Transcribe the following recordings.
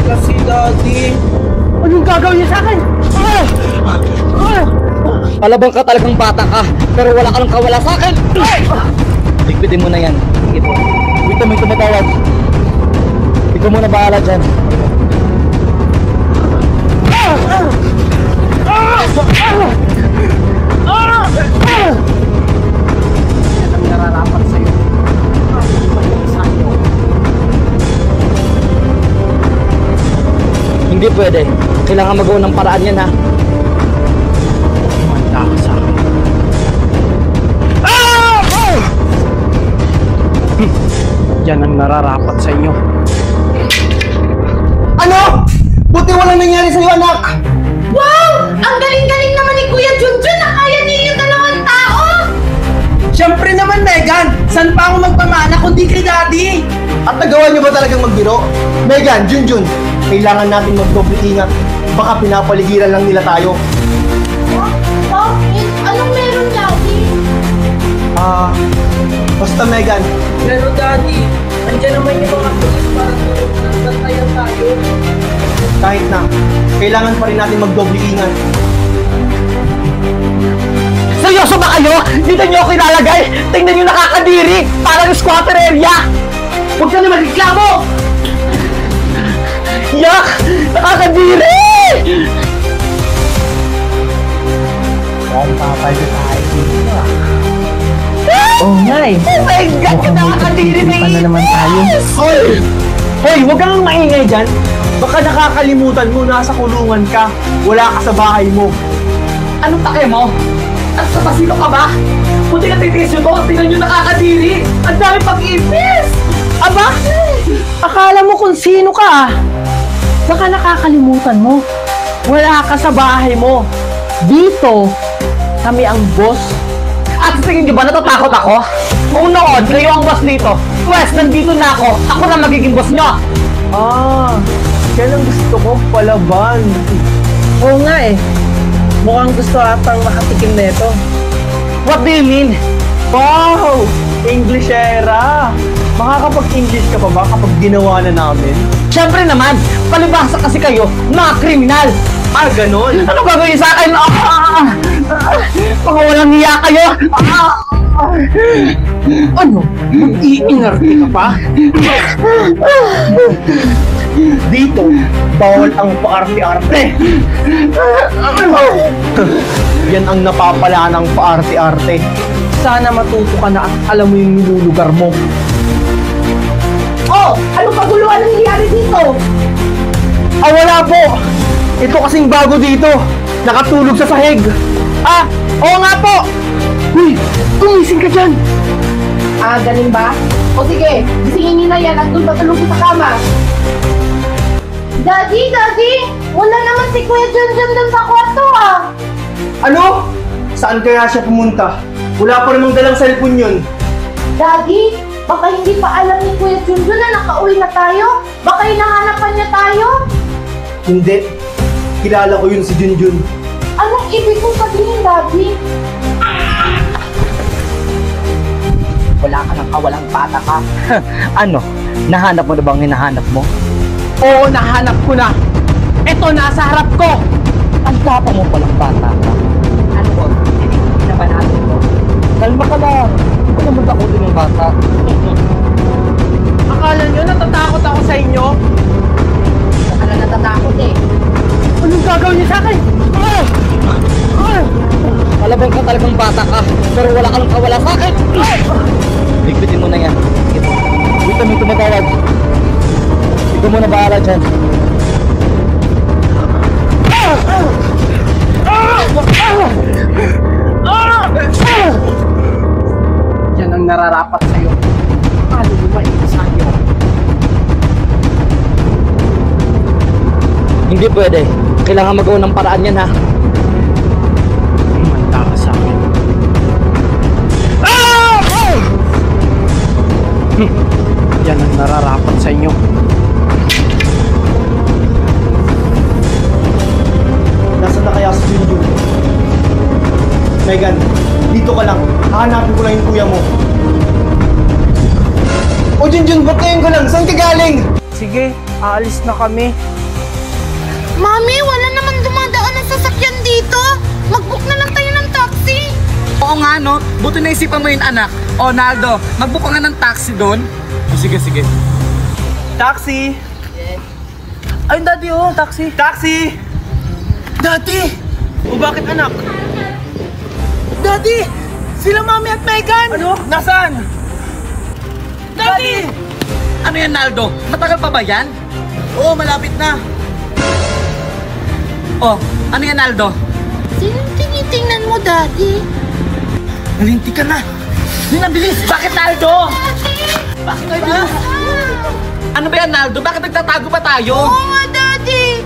kasi, Daddy. Anong gagawin niya sa akin? Palabang ka talagang bata ka, pero wala ka lang kawala sa akin! Ligpitin mo na yan. Sige po. Wait, may tumatawag. Ikaw muna bahala dyan. Yan ang nararapat sa'yo. Hindi pwede. Kailangan magawa ng paraan yan, ha? Manda ka sa akin. Yan ang nararapat sa inyo. Ano? Buti walang nangyari sa'yo, anak! Wow! Ang galing-galing naman ni Kuya Junjun na kaya niya yung dalawang tao! Siyempre naman, Megan! Saan pa ako magpamana kundi kay Daddy? At nagawa niyo ba talagang magbiro? Megan, Junjun, kailangan natin magdoble ingat. Baka pinapaligiran lang nila tayo. Bakit? Anong meron, Daddy? Basta Megan. Pero Daddy, andyan naman yung mga pulis para tulungan tayo. Kahit na, kailangan pa rin natin magdoble ingat. Seryoso ba kayo? Dito nyo ako ilalagay! Tingnan nyo nakakadiri! Parang squatter area! Huwag ka na magreklamo! Yak! Nakakadiri! Mukhang papalit tayo dito ah. Oh nga eh! Oh my God! Nakakadiri na pa na naman tayo. Hoy! Hoy, huwag kang maingay dyan. Baka nakakalimutan mo, nasa kulungan ka. Wala ka sa bahay mo. Anong take mo? At sa pasino ka ba? Buti ka titiis nyo to! Tingnan nyo nakakadiri! Ang dami pag-ipis! Aba! Akala mo kung sino ka ah. Baka nakakalimutan mo. Wala ka sa bahay mo. Dito, kami ang boss. At sa tingin nyo ba natatakot ako? Kung noon, kayo ang boss dito. Pwes, nandito na ako. Ako na magiging boss nyo. Yan ang gusto ko palaban. Oo nga eh. Mukhang gusto atang makatikim nito. What do you mean? Wow! English era! Makakapag-English ka pa ba kapag ginawa na namin? Siyempre naman, palibhasa kasi kayo, mga kriminal. Ganon! Ano gagawin sa akin? Mga walang hiya kayo. Ano? Mag-iinarte ka pa? Dito, bawal ang paarte-arte! Yan ang napapala ng paarte-arte. Sana matuto ka na at alam mo yung nilulugar mo. Oh! Anong kaguluhan ang nangyayari dito? Wala po! Ito kasing bago dito. Nakatulog sa sahig. Oo nga po! Uy! Gumising ka dyan! Ganun ba? O sige, gisingin niyo na yan at doon patulog sa kama. Daddy! Wala naman si Kuya Junjun doon sa kwarto ah! Ano? Saan kaya siya pumunta? Wala pa namang dalang cellphone yun. Daddy, baka hindi pa alam ni Kuya Junjun na nakauwi na tayo? Baka hinahanapan niya tayo? Hindi. Kilala ko yun si Junjun. Anong ibig kong sabihin, Daddy? Wala ka ng kawalang bata ka. Ano? Nahanap mo na bang hinahanap mo? Oo, nahanap ko na. Ito, nasa harap ko. Ang tapa mo palang bata ka. Ano ko? Hindi na ba natin ko? Kalma ka lang. Huwag naman takutin ng bata. Akala nyo natatakot ako sa inyo? Baka na natatakot eh. Anong gagawin niya sa akin? Palabang ka talagang bata ka, pero wala ka lang kawala sa akin. Ligpitin mo na yan. Sige po. Wait, may tumatawag. Ikaw muna bahala dyan. Yan ang nararapat sa'yo. Paano mo maiisahan yun? Hindi pwede. Kailangan magawa ng paraan yan, ha? Manda ka sa akin. Yan ang nararapat sa inyo. Nasaan na kaya si Junjun? Megan, dito ka lang. Hahanapin ko lang yung kuya mo. O Junjun, ba't ngayon ka lang? Saan ka galing? Sige, aalis na kami. Mami, wala naman dumadaan ng sasakyan dito. Mag-book na lang tayo ng taxi. Oo nga, no? Buti naisipan mo yun, anak. O, Naldo, mag-book ka nga ng taxi doon. O, sige, sige. Taxi! Ayun, Daddy, oh, taxi. Taxi! Daddy! O bakit anak? Daddy! Sila Mami at Megan! Ano? Nasaan? Daddy! Ano yan, Naldo? Matagal pa ba yan? Oo, malapit na. O, ano yan, Naldo? Sinong tinitingnan mo, Daddy? Nalinti ka na. Yun ang bilis. Bakit, Naldo? Bakit kayo bilis? Ano ba yan, Naldo? Bakit nagtatago pa tayo? Oo nga, Daddy.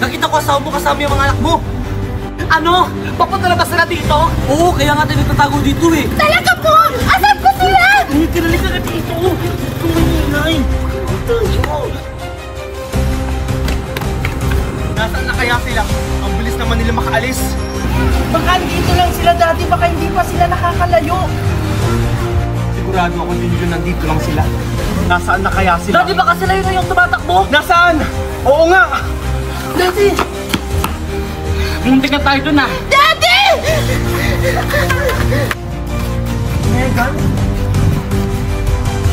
Nakita ko asawa mo kasama yung mga anak mo. Ano? Papunta na ba sila dito? Oo, kaya nga tayo nagtatago dito eh. Talaga po? Asan po sila? Kinalik ka na dito. Kumahinay. Nasaan na kaya sila? Ang bilis naman nila makaalis. Baka dito lang sila, Daddy. Baka hindi pa sila nakakalayo. Sigurado ako din yun, nandito lang sila. Nasaan na kaya sila? Daddy, baka sila yun yung tumatakbo. Nasaan? Oo nga! Daddy! Muntik na tayo dun ah. Daddy! Megan?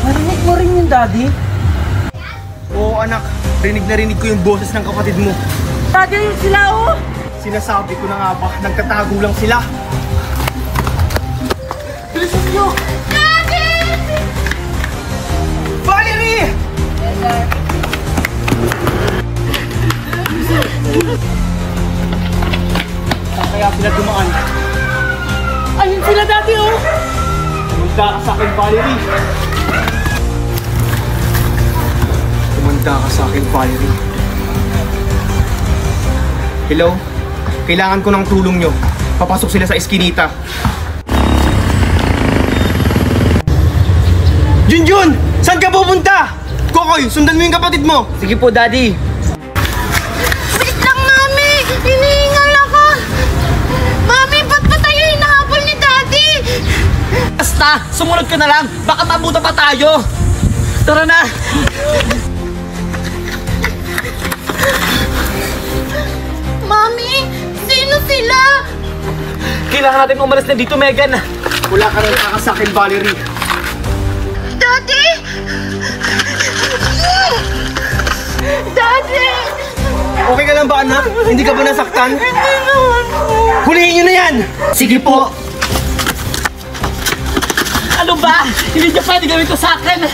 Narinig mo rin yung Daddy? Oo anak, rinig na rinig ko yung boses ng kapatid mo. Daddy, yun sila, oh! Sinasabi ko na nga ba, nagtatago lang sila. Bilisan niyo! Valerie! Saan kaya sila dumaan? Ayun sila, Daddy, oh! Tumanda ka sa akin, Valerie. Tumanda ka sa akin, Valerie. Hello? Kailangan ko ng tulong nyo. Papasok sila sa eskinita. Junjun! Saan ka pupunta? Kokoy, sundan mo yung kapatid mo. Sige po, Daddy. Wait lang, Mami! Hinihingal ako! Mami, ba't pa tayo hinahabol ni Daddy? Basta, sumunod ka na lang. Baka mabuta pa tayo. Tara na. Mami, sino sila? Kailangan natin umalis na dito, Megan. Wala ka nang kakasakin, Valerie. Daddy! Daddy! Okay ka lang ba, anak? Hindi ka ba nasaktan? Hindi naman po. Hulihin nyo na yan! Sige po. Ano ba? Hindi niyo pwede gawin to sa akin.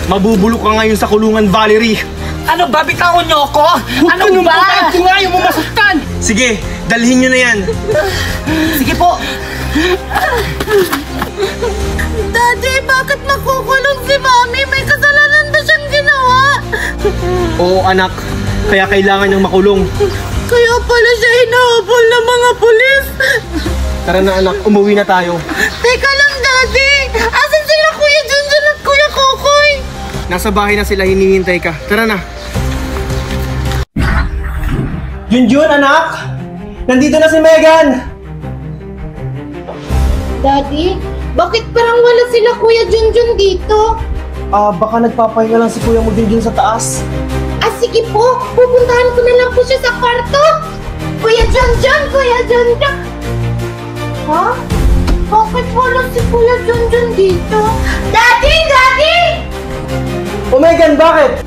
Mabubulok ka ngayon sa kulungan, Valerie. Ano ba? Bitawan niyo ako? Ano Huwag ka ba? nung ko nga yung mamasaktan! Sige, dalhin nyo na yan. Sige po. Daddy, bakit nakukulong si Mami? May kasalanan ba siyang ginawa? Oo, anak. Kaya kailangan niyang makulong. Kaya pala siya hinahabol ng mga pulis. Tara na, anak. Umuwi na tayo. Teka lang, Daddy! Asan sila Kuya Junjun at Kuya Kokoy? Nasa bahay na sila, hinihintay ka. Tara na. Junjun, anak! Nandito na si Megan! Daddy, bakit parang wala sila Kuya Junjun dito? Baka nagpapahinga lang si Kuya mo Junjun sa taas. Sige po, pupuntahan ko na lang po siya sa kwarto. Kuya Junjun! Kuya Junjun! Ha? Bakit wala si Kuya Junjun dito? Daddy! Daddy! O Megan, bakit?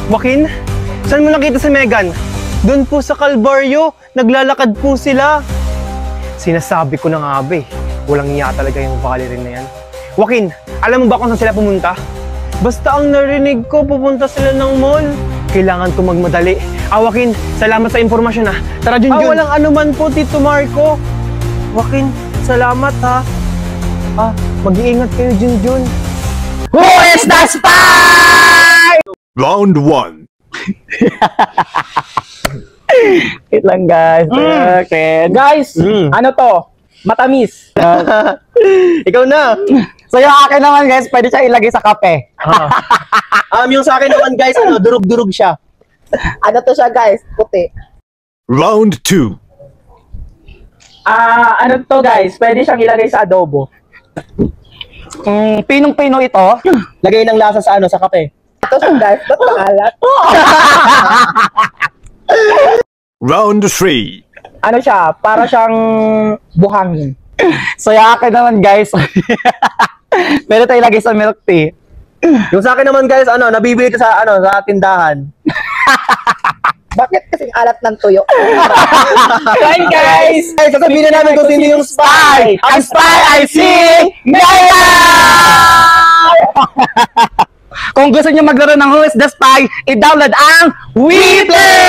Joaquin, saan mo nakita si Megan? Doon po sa Calvario, naglalakad po sila. Sinasabi ko na nga ba walang iya talaga yung Valerie na yan. Joaquin, alam mo ba kung saan sila pumunta? Basta ang narinig ko, pupunta sila ng mall. Kailangan ko magmadali. Joaquin, salamat sa impormasyon ha. Tara, Junjun. Walang anuman po, Tito Marco. Joaquin, salamat ha. Mag-iingat kayo, Junjun. Who is the spy? Round 1. Wait lang, guys. Okay. Guys, ano to? Matamis. Ikaw na. So yung akin naman, guys, pwede siya ilagay sa kape. Yung sa akin naman, guys, durug-durug siya. Ano to siya, guys? Puti. Round 2. Ano to, guys? Pwede siyang ilagay sa adobo. Pinong-pino ito. Lagay ng lasa sa sa kape. Ito siya guys, ba't pangalat? Round 3. Ano siya? Para siyang buhangin. So, yung akin naman guys, pwede tayo lagay sa milk tea. Yung sa akin naman guys, nabibili ko sa sa tindahan. Bakit kasing alat ng tuyo? Kain guys! Guys, sasabihin na namin kung sino yung spy! Ang spy ay si Ngayon! Kung gusto niyo maglaro ng Who is the Spy, i-download ang WePlay!